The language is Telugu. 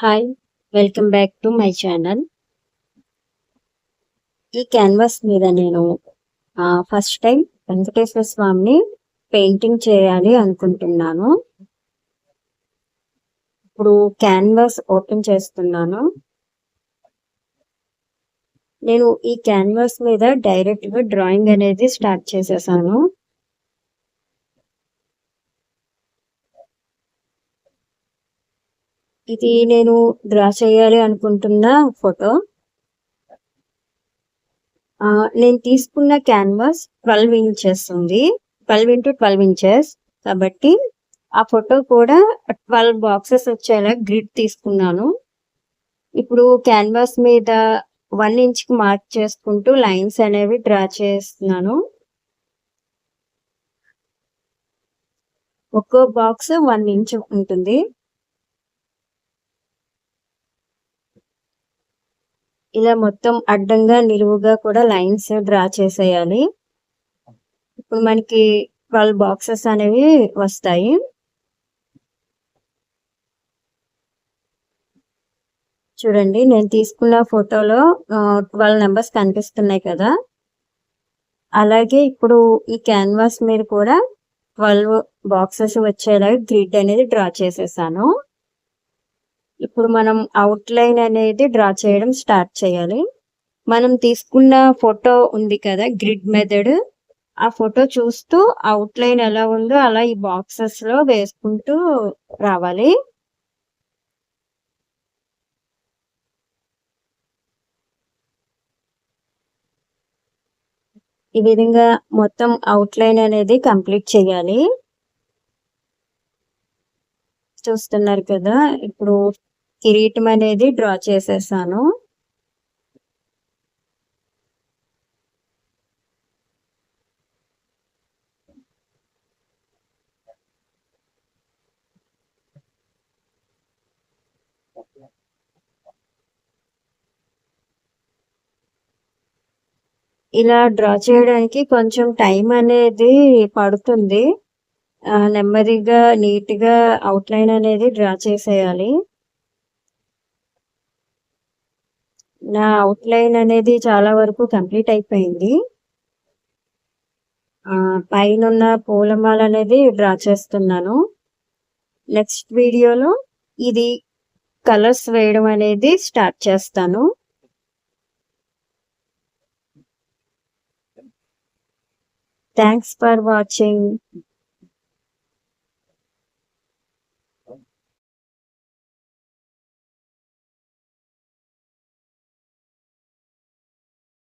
Hi! Welcome back to my channel. ఈ క్యాన్వాస్ మీద నేను ఫస్ట్ టైం వెంకటేశ్వర స్వామిని పెయింటింగ్ చేయాలి అనుకుంటున్నాను. ఇప్పుడు క్యాన్వాస్ ఓపెన్ చేస్తున్నాను. నేను ఈ క్యాన్వాస్ మీద డైరెక్ట్‌గా డ్రాయింగ్ అనేది స్టార్ట్ చేసేసాను. ఇది నేను డ్రా చేయాలి అనుకుంటున్న ఫోటో. నేను తీసుకున్న క్యాన్వాస్ 12 ఇంచెస్ ఉంది. 12 ఇంటూ 12 ఇంచెస్ కాబట్టి ఆ ఫోటో కూడా 12 బాక్సెస్ వచ్చేలా గ్రిడ్ తీసుకున్నాను. ఇప్పుడు క్యాన్వాస్ మీద 1 ఇంచ్‌కి మార్క్ చేసుకుంటూ లైన్స్ అనేవి డ్రా చేస్తున్నాను. ఒక్కో బాక్స్ 1 ఇంచ్ ఉంటుంది. ఇలా మొత్తం అడ్డంగా, నిలువుగా కూడా లైన్స్ డ్రా చేసేయాలి. ఇప్పుడు మనకి 12 బాక్సెస్ అనేవి వస్తాయి. చూడండి, నేను తీసుకున్న ఫోటోలో 12 నెంబర్స్ కనిపిస్తున్నాయి కదా! అలాగే ఇప్పుడు ఈ క్యాన్వాస్ మీద కూడా 12 బాక్సెస్ వచ్చేలాగా గ్రిడ్ అనేది డ్రా చేసేసాను. ఇప్పుడు మనం అవుట్‌లైన్ అనేది డ్రా చేయడం స్టార్ట్ చేయాలి. మనం తీసుకున్న ఫోటో ఉంది కదా, గ్రిడ్ మెథడ్. ఆ ఫోటో చూస్తూ అవుట్‌లైన్ ఎలా ఉందో అలా ఈ బాక్సెస్‌లో వేసుకుంటూ రావాలి. ఈ విధంగా మొత్తం అవుట్‌లైన్ అనేది కంప్లీట్ చేయాలి. చూస్తున్నారు కదా! ఇప్పుడు కిరీటం అనేది డ్రా చేసేసాను. ఇలా డ్రా చేయడానికి కొంచెం టైం అనేది పడుతుంది. నెమ్మదిగా నీట్‌గా అవుట్‌లైన్ అనేది డ్రా చేసేయాలి. నా అవుట్‌లైన్ అనేది చాలా వరకు కంప్లీట్ అయిపోయింది. పైనున్న పూలమాల అనేది డ్రా చేస్తున్నాను. నెక్స్ట్ వీడియోలో ఇది కలర్స్ వేయడం అనేది స్టార్ట్ చేస్తాను. Thanks for watching.